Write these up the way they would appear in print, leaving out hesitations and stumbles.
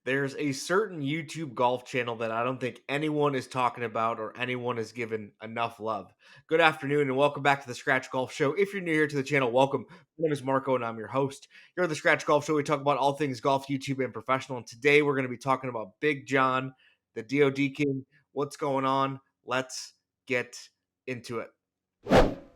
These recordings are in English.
There's a certain YouTube golf channel that I don't think anyone is talking about or anyone is given enough love. Good afternoon and welcome back to the Scratch Golf Show. If you're new here to the channel, welcome. My name is Marco and I'm your host. Here at the Scratch Golf Show, we talk about all things golf, YouTube, and professional. And today we're going to be talking about Big John, the DOD King. What's going on? Let's get into it.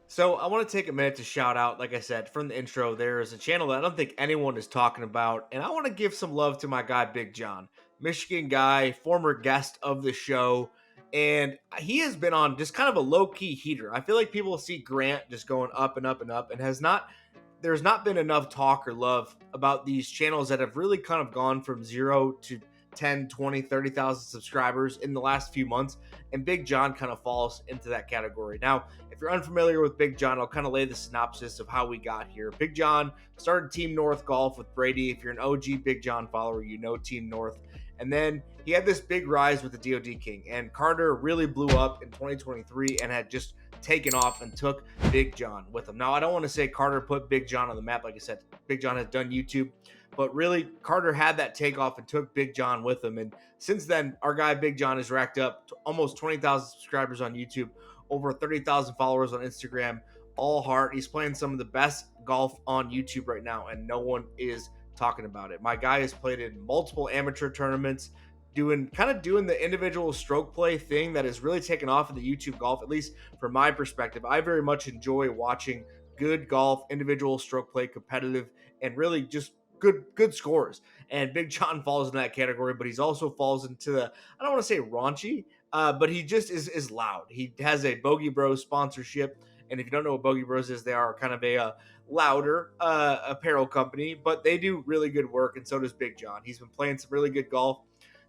So I want to take a minute to shout out, like I said, from the intro, there is a channel that I don't think anyone is talking about, and I want to give some love to my guy, Big John, Michigan guy, former guest of the show, and he has been on just kind of a low-key heater. I feel like people see Grant just going up and up and up, and there's not been enough talk or love about these channels that have really kind of gone from 0 to 10, 20, 30,000 subscribers in the last few months. And Big John kind of falls into that category. Now, if you're unfamiliar with Big John, I'll kind of lay the synopsis of how we got here. Big John started Team North Golf with Brady. If you're an OG Big John follower, you know Team North. And then he had this big rise with the DOD King. And Carter really blew up in 2023 and had just taken off and took Big John with him. Now, I don't want to say Carter put Big John on the map. Like I said, Big John has done YouTube, but really Carter had that takeoff and took Big John with him. And since then, our guy Big John has racked up almost 20,000 subscribers on YouTube, over 30,000 followers on Instagram, all heart. He's playing some of the best golf on YouTube right now, and no one is talking about it. My guy has played in multiple amateur tournaments, doing the individual stroke play thing that has really taken off in the YouTube golf, at least from my perspective. I very much enjoy watching good golf, individual stroke play, competitive, and really just good scores. And Big John falls in that category, but he's also falls into the, I don't want to say raunchy, but he just is loud. He has a Bogey Bros sponsorship. And if you don't know what Bogey Bros is, they are kind of a louder apparel company, but they do really good work, and so does Big John. He's been playing some really good golf.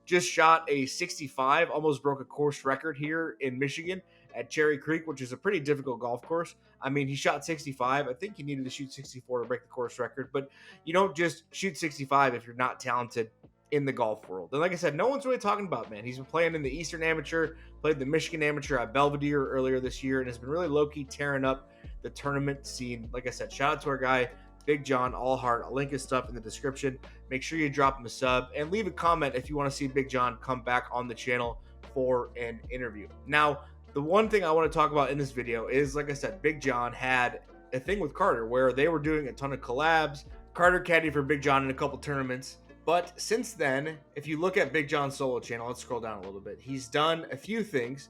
Just shot a 65, almost broke a course record here in Michigan at Cherry Creek, which is a pretty difficult golf course. I mean, he shot 65. I think he needed to shoot 64 to break the course record, but you don't just shoot 65 if you're not talented in the golf world. And like I said, no one's really talking about, man. He's been playing in the Eastern Amateur, played the Michigan Amateur at Belvedere earlier this year, and has been really low-key tearing up the tournament scene. Like I said, shout out to our guy, Big John, all heart. I'll link his stuff in the description. Make sure you drop him a sub and leave a comment if you want to see Big John come back on the channel for an interview. Now, the one thing I want to talk about in this video is, like I said, Big John had a thing with Carter where they were doing a ton of collabs. Carter caddied for Big John in a couple tournaments. But since then, if you look at Big John's solo channel, let's scroll down a little bit. He's done a few things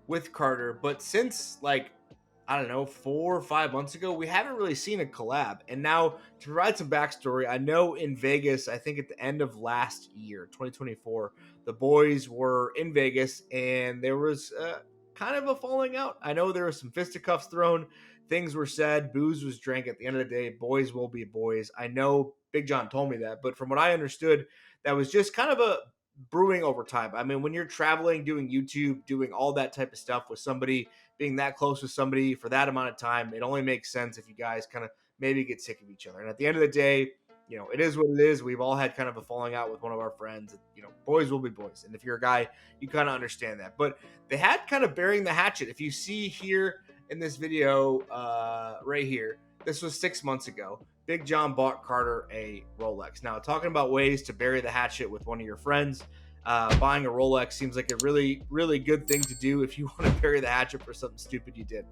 with Carter, but since I don't know, 4 or 5 months ago, we haven't really seen a collab. And now, to provide some backstory, I know in Vegas, I think at the end of last year, 2024, the boys were in Vegas and there was kind of a falling out. I know there was some fisticuffs thrown, things were said, booze was drank. At the end of the day, boys will be boys. I know Big John told me that, but from what I understood, that was just kind of a brewing over time. I mean, when you're traveling, doing YouTube, doing all that type of stuff with somebody, being that close with somebody for that amount of time, it only makes sense if you guys kind of maybe get sick of each other. And at the end of the day, it is what it is. We've all had kind of a falling out with one of our friends. Boys will be boys. And if you're a guy, you kind of understand that. But they had kind of burying the hatchet. If you see here in this video right here, this was 6 months ago. Big John bought Carter a Rolex. Now, talking about ways to bury the hatchet with one of your friends, buying a Rolex seems like a really, really good thing to do if you want to bury the hatchet for something stupid you did.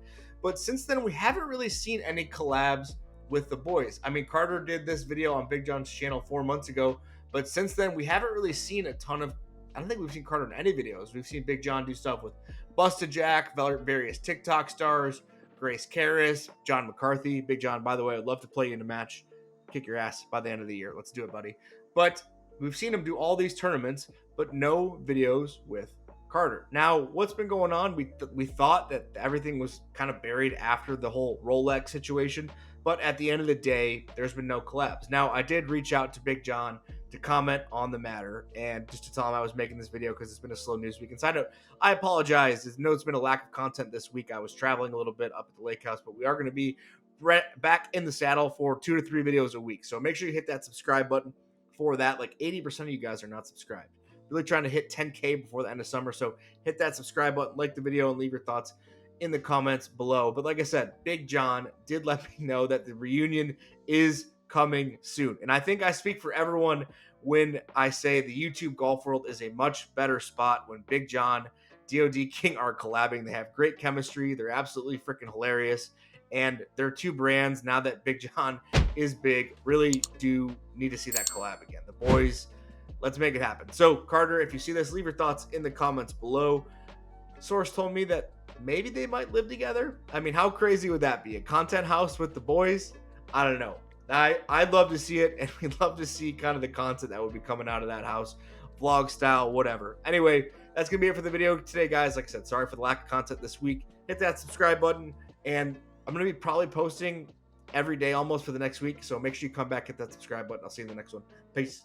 But since then, we haven't really seen any collabs with the boys. I mean, Carter did this video on Big John's channel 4 months ago, but since then, we haven't really seen a ton of, I don't think we've seen Carter in any videos. We've seen Big John do stuff with Busta Jack, various TikTok stars, Grace Karras, John McCarthy. Big John, by the way, I'd love to play you in a match. Kick your ass by the end of the year. Let's do it, buddy. But we've seen him do all these tournaments, but no videos with Carter. Now, what's been going on? We thought that everything was kind of buried after the whole Rolex situation, but at the end of the day, there's been no collabs. Now, I did reach out to Big John to comment on the matter and just to tell him I was making this video because it's been a slow news week. And side note, I apologize. I know it's been a lack of content this week. I was traveling a little bit up at the lake house, but we are going to be back in the saddle for 2 to 3 videos a week. So make sure you hit that subscribe button for that. Like 80% of you guys are not subscribed. Really trying to hit 10K before the end of summer. So hit that subscribe button, like the video, and leave your thoughts in the comments below. But like I said, Big John did let me know that the reunion is coming soon. And I think I speak for everyone when I say the YouTube golf world is a much better spot when Big John, DOD King are collabing. They have great chemistry. They're absolutely freaking hilarious. And their two brands, now that Big John is big, really do need to see that collab again. The boys, let's make it happen. So, Carter, if you see this, leave your thoughts in the comments below. Source told me that maybe they might live together. I mean, how crazy would that be? A content house with the boys? I don't know. I'd love to see it, and we'd love to see kind of the content that would be coming out of that house, vlog style, whatever. Anyway, that's gonna be it for the video today, guys. Like I said, sorry for the lack of content this week. Hit that subscribe button, and I'm gonna be probably posting every day almost for the next week. So make sure you come back, hit that subscribe button. I'll see you in the next one. Peace.